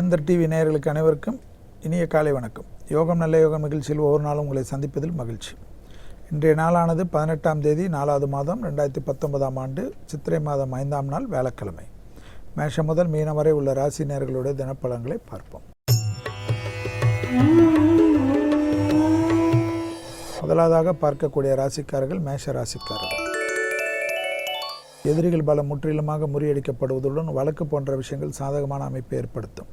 நிரந்தர் TV நேயர்களுக்கு அனைவருக்கும் இனிய காலை வணக்கம். யோகம் நல்ல யோகம் நிகழ்ச்சியில் ஒவ்வொரு நாளும் உங்களை சந்திப்பதில் மகிழ்ச்சி. இன்றைய நாளானது 18ஆம் தேதி 4வது மாதம் 2019ஆம் ஆண்டு சித்திரை மாதம் 5ஆம் நாள் வியாழக்கிழமை. மேஷம் முதல் மீனம் வரை உள்ள ராசி நேயர்களுடைய தினப்பலன்களை பார்ப்போம். முதலாவதாக பார்க்கக்கூடிய ராசிக்காரர்கள் மேஷ ராசிக்காரர்கள். எதிரிகள் பலம் முற்றிலுமாக முறியடிக்கப்படுவதுடன் வழக்கு போன்ற விஷயங்கள் சாதகமான அமைப்பை ஏற்படுத்தும்.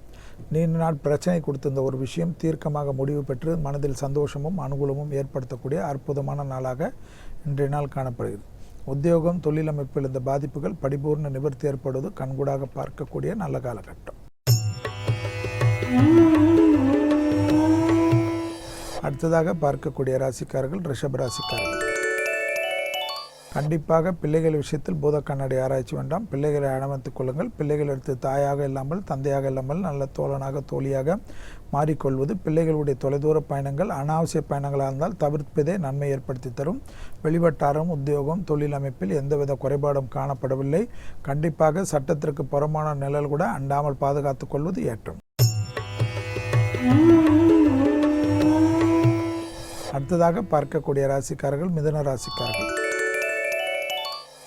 நீண்ட நாள் பிரச்சனை கொடுத்திருந்த ஒரு விஷயம் தீர்க்கமாக முடிவு பெற்று மனதில் சந்தோஷமும் அனுகூலமும் ஏற்படுத்தக்கூடிய அற்புதமான நாளாக இன்றைய நாள் காணப்படுகிறது. உத்தியோகம் தொழில் அமைப்பில் இந்த பாதிப்புகள் படிபூர்ண நிவர்த்தி ஏற்படுவது கண்கூடாக பார்க்கக்கூடிய நல்ல காலகட்டம். அடுத்ததாக பார்க்கக்கூடிய ராசிக்காரர்கள் ரிஷப ராசிக்காரர்கள். கண்டிப்பாக பிள்ளைகள் விஷயத்தில் பூத கண்ணாடி ஆராய்ச்சி வேண்டாம். பிள்ளைகளை அனுமதித்துக் கொள்ளுங்கள். பிள்ளைகள் எடுத்து தாயாக இல்லாமல் தந்தையாக இல்லாமல் நல்ல தோழனாக தோழியாக மாறிக்கொள்வது, பிள்ளைகளுடைய தொலைதூர பயணங்கள் அனாவசிய பயணங்களாக இருந்தால் தவிர்ப்பதே நன்மை ஏற்படுத்தி தரும். வெளிவட்டாரம் உத்தியோகம் தொழில் அமைப்பில் எந்தவித குறைபாடும் காணப்படவில்லை. கண்டிப்பாக சட்டத்திற்கு புறமான நிழல் கூட அண்டாமல் பாதுகாத்துக் கொள்வது ஏற்றம். அடுத்ததாக பார்க்கக்கூடிய ராசிக்காரர்கள் மிதுன ராசிக்காரர்கள்.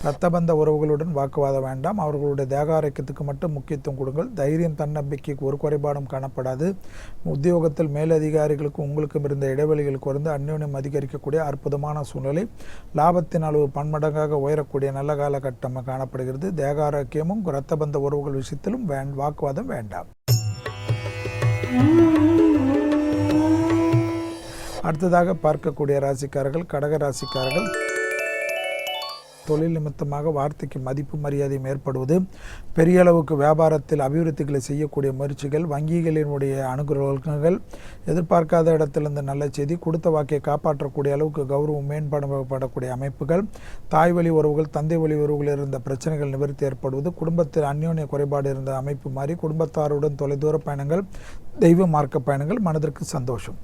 இரத்தபந்த உறவுகளுடன் வாக்குவாதம் வேண்டாம். அவர்களுடைய தேக ஆரோக்கியத்துக்கு மட்டும் முக்கியத்துவம் கொடுங்கள். தைரியம் தன்னம்பிக்கைக்கு ஒரு குறைபாடும் காணப்படாது. உத்தியோகத்தில் மேலதிகாரிகளுக்கு உங்களுக்கும் இருந்த இடைவெளிகள் குறைந்து அந்யோன்யம் அதிகரிக்கக்கூடிய அற்புதமான சூழ்நிலை. லாபத்தின் அளவு பன்மடங்காக உயரக்கூடிய நல்ல காலகட்டம் காணப்படுகிறது. தேக ஆரோக்கியமும் இரத்தபந்த உறவுகள் விஷயத்திலும் வாக்குவாதம் வேண்டாம். அடுத்ததாக பார்க்கக்கூடிய ராசிக்காரர்கள் கடக ராசிக்காரர்கள். தொழில் நிமித்தமாக வார்த்தைக்கு மதிப்பு மரியாதையும் ஏற்படுவது, பெரிய அளவுக்கு வியாபாரத்தில் அபிவிருத்திகளை செய்யக்கூடிய முயற்சிகள், வங்கிகளினுடைய அனுகிரகங்கள், எதிர்பார்க்காத இடத்திலிருந்து நல்ல செய்தி, கொடுத்த வாக்கை காப்பாற்றக்கூடிய அளவுக்கு கௌரவம் மேம்படப்படக்கூடிய அமைப்புகள், தாய் வழி உறவுகள் தந்தை வழி உறவுகள் இருந்த பிரச்சனைகள் நிவர்த்தி ஏற்படுவது, குடும்பத்தில் அந்யோன்ய குறைபாடு இருந்த அமைப்பு மாறி குடும்பத்தாருடன் தொலைதூர பயணங்கள், தெய்வ மார்க்க பயணங்கள், மனதிற்கு சந்தோஷம்.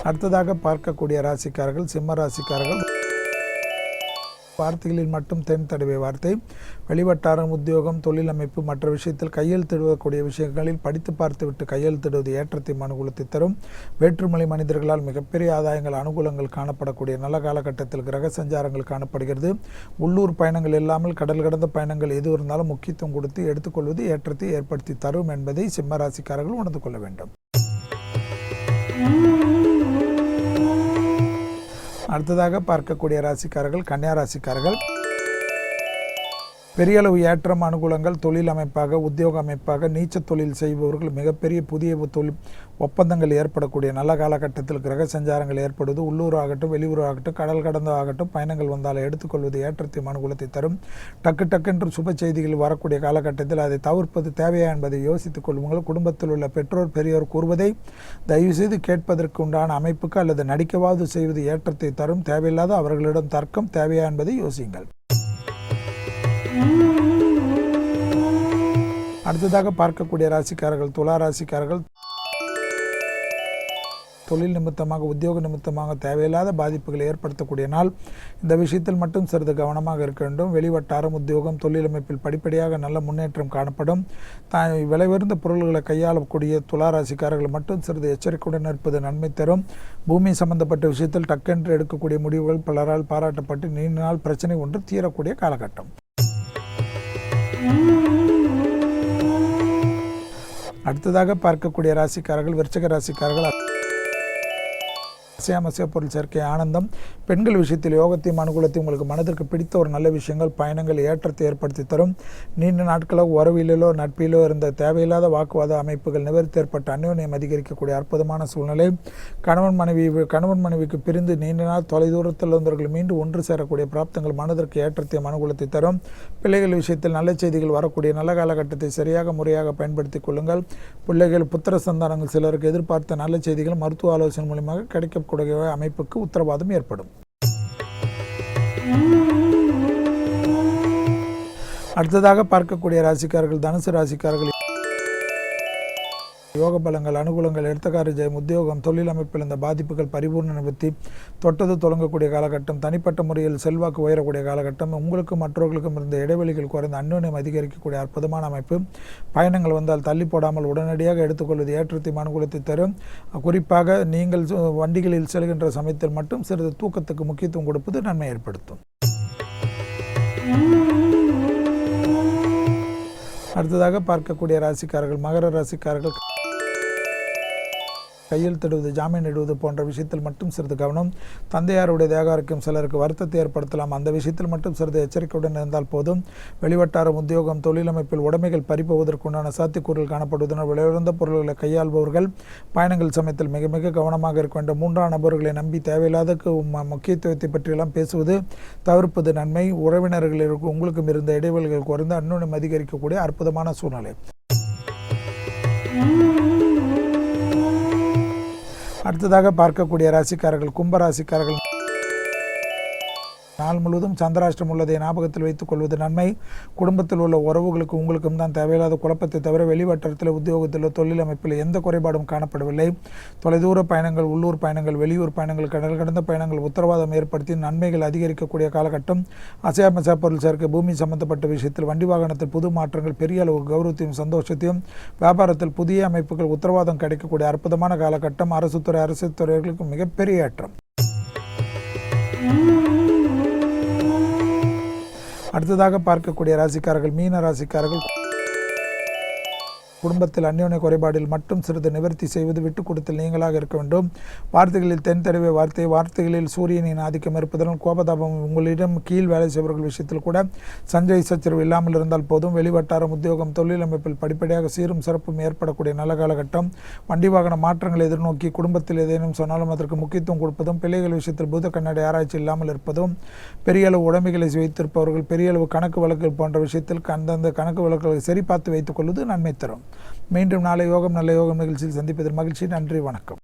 அடுத்ததாக பார்க்கக்கூடிய ராசிக்காரர்கள் சிம்ம ராசிக்காரர்கள். வார்த்தைகளில் மட்டும் தென் தடவை வார்த்தை, வெளிவட்டாரம் உத்தியோகம் தொழில் அமைப்பு மற்ற விஷயத்தில் கையெழுத்திடக்கூடிய விஷயங்களில் படித்து பார்த்துவிட்டு கையெழுத்திடுவது ஏற்றத்தை அனுகூலத்தை தரும். வேற்றுமொழி மனிதர்களால் மிகப்பெரிய ஆதாயங்கள் அனுகூலங்கள் காணப்படக்கூடிய நல்ல காலகட்டத்தில் கிரக சஞ்சாரங்கள் காணப்படுகிறது. உள்ளூர் பயணங்கள் இல்லாமல் கடல் கடந்த பயணங்கள் எது இருந்தாலும் முக்கியத்துவம் கொடுத்து எடுத்துக்கொள்வது ஏற்றத்தை ஏற்படுத்தி தரும் என்பதை சிம்ம ராசிக்காரர்கள் உணர்ந்து கொள்ள வேண்டும். அடுத்ததாக பார்க்கக்கூடிய ராசிக்காரர்கள் கன்னியா ராசிக்காரர்கள். பெரிய அளவு ஏற்றம் அனுகூலங்கள் தொழில் அமைப்பாக உத்தியோக அமைப்பாக நீச்ச தொழில் செய்பவர்கள் மிகப்பெரிய புதிய தொழில் ஒப்பந்தங்கள் ஏற்படக்கூடிய நல்ல காலகட்டத்தில் கிரக சஞ்சாரங்கள் ஏற்படுவது, உள்ளூர் ஆகட்டும் வெளியூர் ஆகட்டும் கடல் கடந்த ஆகட்டும் பயணங்கள் வந்தால் எடுத்துக்கொள்வது ஏற்றத்தை அனுகூலத்தை தரும். டக்கு சுப செய்திகள் வரக்கூடிய காலகட்டத்தில் அதை தவிர்ப்பது தேவையா என்பதை யோசித்துக் கொள்ளுங்கள். குடும்பத்தில் உள்ள பெற்றோர் பெரியோர் கூறுவதை தயவுசெய்து கேட்பதற்கு உண்டான அமைப்புக்கு அல்லது நடிக்கவாது செய்வது ஏற்றத்தை தரும். தேவையில்லாத அவர்களிடம் தர்க்கம் தேவையா என்பதை யோசியுங்கள். அடுத்ததாக பார்க்கக்கூடிய ராசிக்காரர்கள் துலா ராசிக்காரர்கள். தொழில் நிமித்தமாக உத்தியோக நிமித்தமாக தேவையில்லாத பாதிப்புகளை ஏற்படுத்தக்கூடிய நாள். இந்த விஷயத்தில் மட்டும் சிறிது கவனமாக இருக்க வேண்டும். வெளிவட்டாரம் உத்தியோகம் தொழில் அமைப்பில் படிப்படியாக நல்ல முன்னேற்றம் காணப்படும். விலையுயர்ந்த பொருள்களை கையாளக்கூடிய துலா ராசிக்காரர்கள் மட்டும் சிறிது எச்சரிக்கையுடன் இருப்பது நன்மை தரும். பூமி சம்பந்தப்பட்ட விஷயத்தில் டக்கென்று எடுக்கக்கூடிய முடிவுகள் பலரால் பாராட்டப்பட்டு நீண்ட நாள் பிரச்சனை ஒன்று தீரக்கூடிய காலகட்டம். அடுத்ததாக பார்க்கக்கூடிய ராசிக்காரர்கள் விருச்சிக ராசிக்காரர்கள். அசையாமசைய பொருள் சேர்க்கை ஆனந்தம். பெண்கள் விஷயத்தில் யோகத்தையும் அனுகூலத்தையும் உங்களுக்கு மனதிற்கு பிடித்த ஒரு நல்ல விஷயங்கள் பயணங்கள் ஏற்றத்தை ஏற்படுத்தி தரும். நீண்ட நாட்களாக உறவிலோ நட்பிலோ இருந்த தேவையில்லாத வாக்குவாத அமைப்புகள் நிவர்த்தி ஏற்பட்ட அந்யோன்யம் அதிகரிக்கக்கூடிய அற்புதமான சூழ்நிலை. கணவன் மனைவிக்கு பிரிந்து நீண்ட நாள் தொலைதூரத்தில் இருந்தவர்கள் மீண்டும் ஒன்று சேரக்கூடிய பிராப்தங்கள் மனதிற்கு ஏற்றத்தையும் அனுகூலத்தை தரும். பிள்ளைகள் விஷயத்தில் நல்ல செய்திகள் வரக்கூடிய நல்ல காலகட்டத்தை சரியாக முறையாக பயன்படுத்திக் கொள்ளுங்கள். பிள்ளைகள் புத்திர சந்தானங்கள் சிலருக்கு எதிர்பார்த்த நல்ல செய்திகள் மருத்துவ ஆலோசனை மூலமாக கிடைக்க அமைப்புக்கு உத்தரவாதம் ஏற்படும். அடுத்ததாக பார்க்கக்கூடிய ராசிக்காரர்கள் தனுசு ராசிக்காரர்கள். யோக பலங்கள், அனுகூலங்கள், எடுத்தக்கார ஜெயம், உத்தியோகம், தொழில் அமைப்பில் இந்த பாதிப்புகள் பரிபூர்ண நிவர்த்தி, தொட்டது தொடங்கக்கூடிய காலகட்டம், தனிப்பட்ட முறையில் செல்வாக்கு உயரக்கூடிய காலகட்டம், உங்களுக்கும் மற்றவர்களுக்கும் இருந்த இடைவெளிகள் குறைந்த அந்யோன்யம் அதிகரிக்கக்கூடிய அற்புதமான அமைப்பு. பயணங்கள் வந்தால் தள்ளி போடாமல் உடனடியாக எடுத்துக்கொள்வது ஏற்றத்தையும் அனுகூலத்தை தரும். குறிப்பாக நீங்கள் வண்டிகளில் செல்கின்ற சமயத்தில் மட்டும் சிறிது தூக்கத்துக்கு முக்கியத்துவம் கொடுப்பது நன்மை ஏற்படுத்தும். அடுத்ததாக பார்க்கக்கூடிய ராசிக்காரர்கள் மகர ராசிக்காரர்கள் கையெழுத்திடுவது, ஜாமீன் இடுவது போன்ற விஷயத்தில் மட்டும் சிறிது கவனம். தந்தையாருடைய தேகாருக்கும் சிலருக்கு வருத்தத்தை ஏற்படுத்தலாம். அந்த விஷயத்தில் மட்டும் சிறிது எச்சரிக்கையுடன் இருந்தால் போதும். வெளிவட்டாரம், உத்தியோகம், தொழில் அமைப்பில் உடைமைகள் பறிப்பதற்குண்டான சாத்தியக்கூறுகள் காணப்படுவதனால் விலையுறந்த பொருள்களை கையாள்பவர்கள் பயணங்கள் சமயத்தில் மிக மிக கவனமாக இருக்க வேண்டும். மூன்றாம் நபர்களை நம்பி தேவையில்லாத முக்கியத்துவத்தை பற்றியெல்லாம் பேசுவது தவிர்ப்பது நன்மை. உறவினர்களுக்கு உங்களுக்கும் இருந்த இடைவெளிகள் குறைந்து அந்யோன்யம் அதிகரிக்கக்கூடிய அற்புதமான சூழ்நிலை. அடுத்ததாக பார்க்கக்கூடிய ராசிக்காரர்கள் கும்பராசிக்காரர்கள் நாள் முழுவதும் சந்திராஷ்டிரம் உள்ளதை ஞாபகத்தில் வைத்துக் கொள்வது நன்மை. குடும்பத்தில் உள்ள உறவுகளுக்கு உங்களுக்கும் தான் தேவையில்லாத குழப்பத்தை தவிர வெளிவட்டாரத்தில், உத்தியோகத்தில், தொழில் அமைப்பில் எந்த குறைபாடும் காணப்படவில்லை. தொலைதூர பயணங்கள், உள்ளூர் பயணங்கள், வெளியூர் பயணங்கள், கடல் கடந்த பயணங்கள் உத்தரவாதம் ஏற்படுத்தி நன்மைகள் அதிகரிக்கக்கூடிய காலகட்டம். அசையாமசா பொருள் சேர்க்கை, பூமி சம்பந்தப்பட்ட விஷயத்தில், வண்டி வாகனத்தில் புது மாற்றங்கள், பெரிய அளவு கௌரவத்தையும் சந்தோஷத்தையும், வியாபாரத்தில் புதிய அமைப்புகள் உத்தரவாதம் கிடைக்கக்கூடிய அற்புதமான காலகட்டம். அரசு துறை, அரசு துறைகளுக்கு மிகப்பெரிய ஏற்றம். அடுத்ததாக பார்க்கக்கூடிய ராசிக்காரர்கள் மீன ராசிக்காரர்கள் குடும்பத்தில் அந்யோன்ய குறைபாடில் மட்டும் சிறிது நிவர்த்தி செய்வது விட்டுக் கொடுத்தல் நீங்களாக இருக்க வேண்டும். வார்த்தைகளில் தென் தெளிவை வார்த்தைகளில் சூரியனின் ஆதிக்கம் இருப்பதனால் கோபதாபம் உங்களிடம் கீழ் வேலை செய்பவர்கள் விஷயத்தில் கூட சஞ்சய் சச்சரவு இல்லாமல் இருந்தால் போதும். வெளிவட்டாரம், உத்தியோகம், தொழில் அமைப்பில் படிப்படியாக சீரும் சிறப்பும் ஏற்படக்கூடிய நல்ல காலகட்டம். வண்டி வாகன மாற்றங்களை எதிர்நோக்கி குடும்பத்தில் ஏதேனும் சொன்னாலும் அதற்கு முக்கியத்துவம் கொடுப்பதும், பிள்ளைகள் விஷயத்தில் பூத கண்ணாடி ஆராய்ச்சி இல்லாமல் இருப்பதும், பெரிய அளவு உடைமைகளை வைத்திருப்பவர்கள் பெரிய அளவு கணக்கு வழக்குகள் போன்ற விஷயத்தில் அந்தந்த கணக்கு வழக்குகளை சரி பார்த்து வைத்துக் கொள்வது நன்மை தரும். மீண்டும் நாளை யோகம் நல்ல யோகம் நிகழ்ச்சியில் சந்திப்பதில் மகிழ்ச்சி. நன்றி, வணக்கம்.